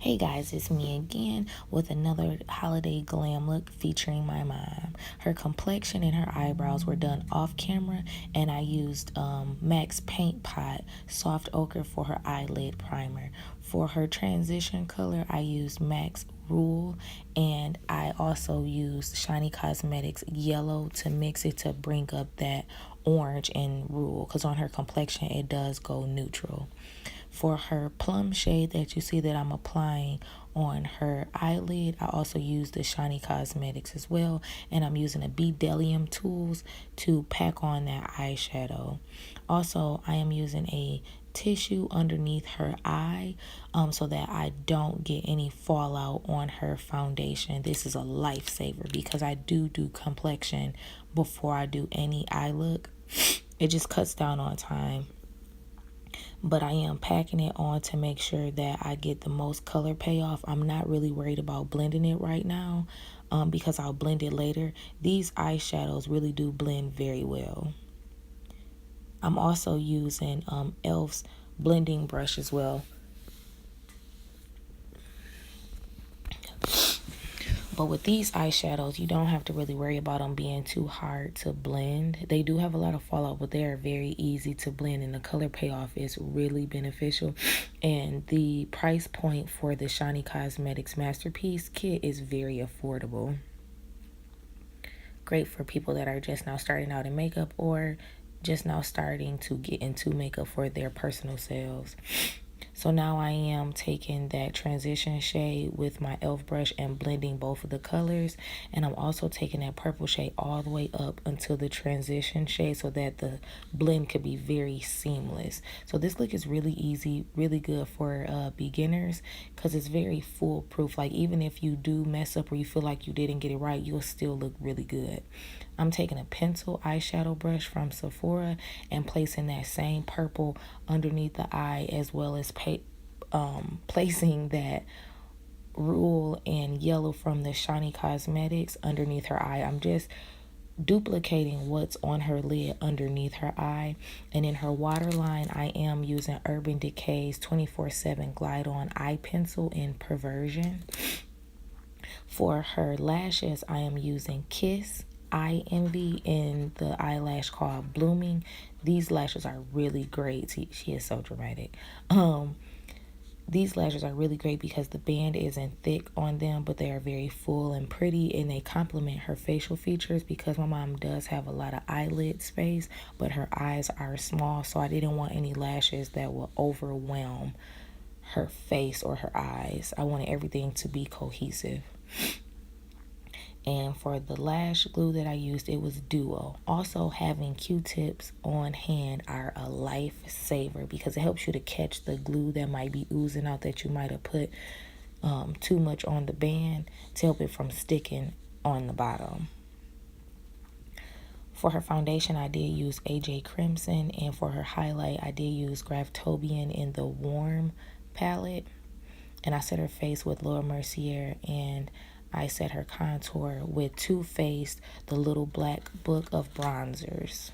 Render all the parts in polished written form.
Hey guys, it's me again with another holiday glam look featuring my mom. Her complexion and her eyebrows were done off camera, and I used MAC's Paint Pot Soft Ochre for her eyelid primer. For her transition color, I used MAC's Rule, and I also used Shiny Cosmetics Yellow to mix it to bring up that orange and Rule, because on her complexion it does go neutral. For her plum shade that you see that I'm applying on her eyelid, I also use the Shiny Cosmetics as well, and I'm using a Bdellium tools to pack on that eyeshadow. Also, I am using a tissue underneath her eye so that I don't get any fallout on her foundation. This is a lifesaver because I do complexion before I do any eye look. It just cuts down on time, but I am packing it on to make sure that I get the most color payoff. I'm not really worried about blending it right now because I'll blend it later. These eyeshadows really do blend very well. I'm also using e.l.f.'s blending brush as well. But with these eyeshadows, you don't have to really worry about them being too hard to blend. They do have a lot of fallout, but they are very easy to blend, and the color payoff is really beneficial. And the price point for the Shiny Cosmetics Masterpiece Kit is very affordable. Great for people that are just now starting out in makeup or just now starting to get into makeup for their personal selves. So now I am taking that transition shade with my e.l.f. brush and blending both of the colors. And I'm also taking that purple shade all the way up until the transition shade so that the blend could be very seamless. So this look is really easy, really good for beginners because it's very foolproof. Like even if you do mess up or you feel like you didn't get it right, you'll still look really good. I'm taking a pencil eyeshadow brush from Sephora and placing that same purple underneath the eye, as well as placing that Rule and yellow from the Shiny Cosmetics underneath her eye. I'm just duplicating what's on her lid underneath her eye. And in her waterline, I am using Urban Decay's 24/7 Glide On Eye Pencil in Perversion. For her lashes, I am using Kiss Eye Envy in the eyelash called Blooming. These lashes are really great. She is so dramatic. These lashes are really great because the band isn't thick on them, but they are very full and pretty, and they complement her facial features because my mom does have a lot of eyelid space, but her eyes are small, so I didn't want any lashes that will overwhelm her face or her eyes. I wanted everything to be cohesive. And for the lash glue that I used, it was Duo. Also, having Q-tips on hand are a lifesaver because it helps you to catch the glue that might be oozing out that you might have put too much on the band to help it from sticking on the bottom. For her foundation, I did use AJ Crimson, and for her highlight, I did use Graftobian in the Warm palette. And I set her face with Laura Mercier, and I set her contour with Too Faced, the Little Black Book of Bronzers.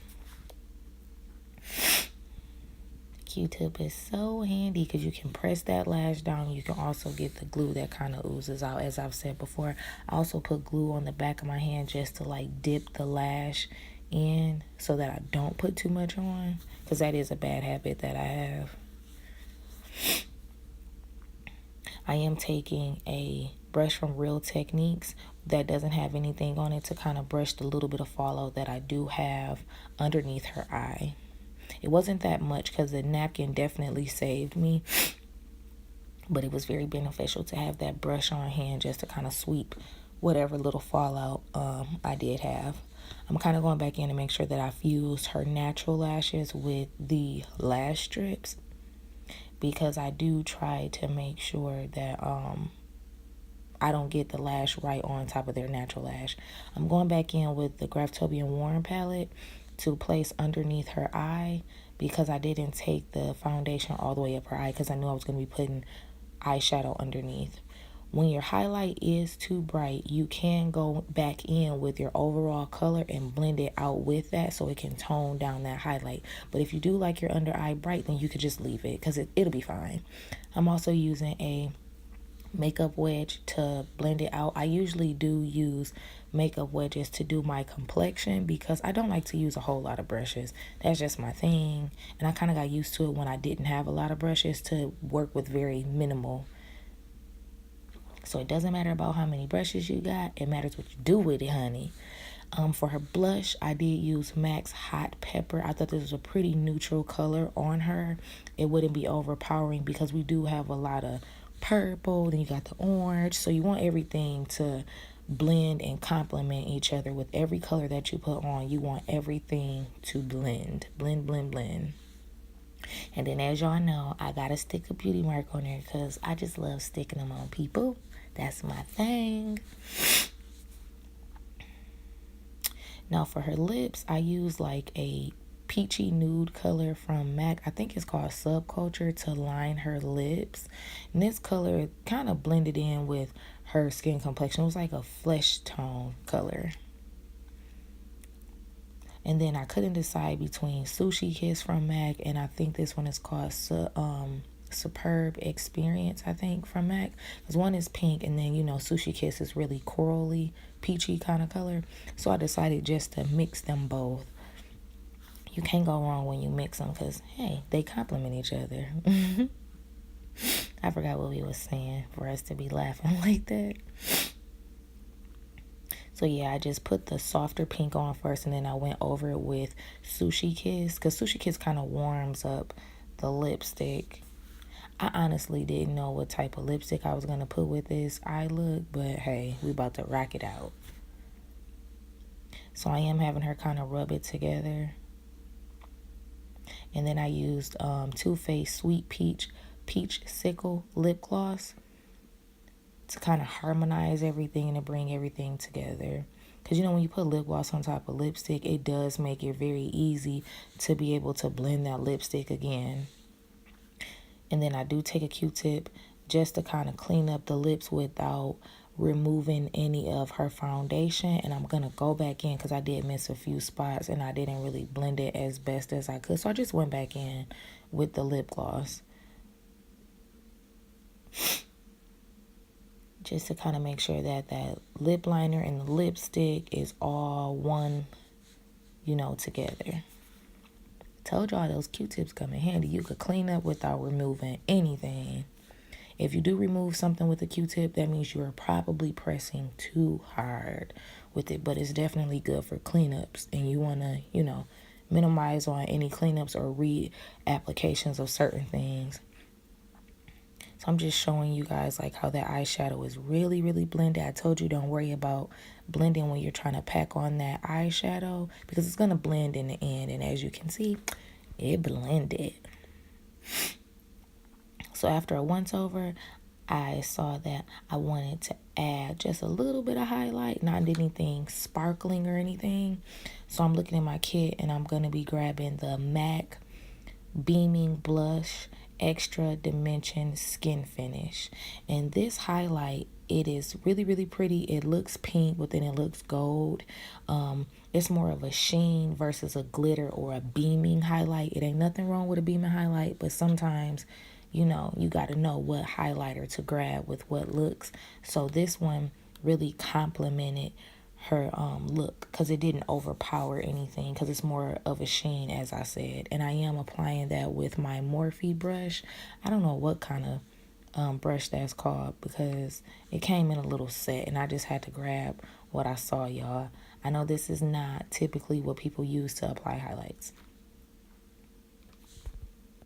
Q-tip is so handy because you can press that lash down. You can also get the glue that kind of oozes out. As I've said before, I also put glue on the back of my hand just to like dip the lash in so that I don't put too much on, because that is a bad habit that I have. I am taking a brush from Real Techniques that doesn't have anything on it to kind of brush the little bit of fallout that I do have underneath her eye. It wasn't that much because the napkin definitely saved me, but it was very beneficial to have that brush on hand just to kind of sweep whatever little fallout I did have. I'm kind of going back in to make sure that I fused her natural lashes with the lash strips, because I do try to make sure that I don't get the lash right on top of their natural lash. I'm going back in with the Graftobian Warm palette to place underneath her eye because I didn't take the foundation all the way up her eye because I knew I was going to be putting eyeshadow underneath. When your highlight is too bright, you can go back in with your overall color and blend it out with that so it can tone down that highlight. But if you do like your under eye bright, then you could just leave it because it'll be fine. I'm also using a makeup wedge to blend it out. I usually do use makeup wedges to do my complexion because I don't like to use a whole lot of brushes. That's just my thing. And I kind of got used to it when I didn't have a lot of brushes to work with very minimal. So it doesn't matter about how many brushes you got. It matters what you do with it, honey. For her blush, I did use MAC's Hot Pepper. I thought this was a pretty neutral color on her. It wouldn't be overpowering because we do have a lot of purple. Then you got the orange. So you want everything to blend and complement each other. With every color that you put on, you want everything to blend. Blend, blend, blend. And then as y'all know, I got to stick a beauty mark on there because I just love sticking them on people. That's my thing. Now for her lips, I use like a peachy nude color from MAC. I think it's called Subculture to line her lips. And this color kind of blended in with her skin complexion. It was like a flesh tone color. And then I couldn't decide between Sushi Kiss from MAC and I think this one is called Superb Experience, I think, from MAC. Because one is pink and then, Sushi Kiss is really corally, peachy kind of color. So I decided just to mix them both. You can't go wrong when you mix them because, hey, they complement each other. I forgot what we was saying for us to be laughing like that. So yeah, I just put the softer pink on first and then I went over it with Sushi Kiss because Sushi Kiss kind of warms up the lipstick. I honestly didn't know what type of lipstick I was going to put with this eye look, but hey, we about to rock it out. So I am having her kind of rub it together. And then I used Too Faced Sweet Peach Sickle Lip Gloss to kind of harmonize everything and to bring everything together. Because, when you put lip gloss on top of lipstick, it does make it very easy to be able to blend that lipstick again. And then I do take a Q-tip just to kind of clean up the lips without removing any of her foundation. And I'm going to go back in because I did miss a few spots and I didn't really blend it as best as I could. So I just went back in with the lip gloss. Just to kind of make sure that that lip liner and the lipstick is all one, together. Told y'all those Q-tips come in handy. You could clean up without removing anything. If you do remove something with a Q-tip, that means you are probably pressing too hard with it. But it's definitely good for cleanups. And you want to, minimize on any cleanups or re-applications of certain things. So I'm just showing you guys like how that eyeshadow is really, really blended. I told you don't worry about blending when you're trying to pack on that eyeshadow because it's going to blend in the end. And as you can see, it blended. So after a once over, I saw that I wanted to add just a little bit of highlight, not anything sparkling or anything. So I'm looking at my kit and I'm going to be grabbing the MAC Beaming Blush Extra Dimension Skin Finish. And this highlight, it is really, really pretty. It looks pink, but then it looks gold. It's more of a sheen versus a glitter or a beaming highlight. It ain't nothing wrong with a beaming highlight, but sometimes, you got to know what highlighter to grab with what looks. So this one really complemented her look because it didn't overpower anything because it's more of a sheen, as I said. And I am applying that with my Morphe brush. I don't know what kind of brush that's called because it came in a little set and I just had to grab what I saw, y'all. I know this is not typically what people use to apply highlights.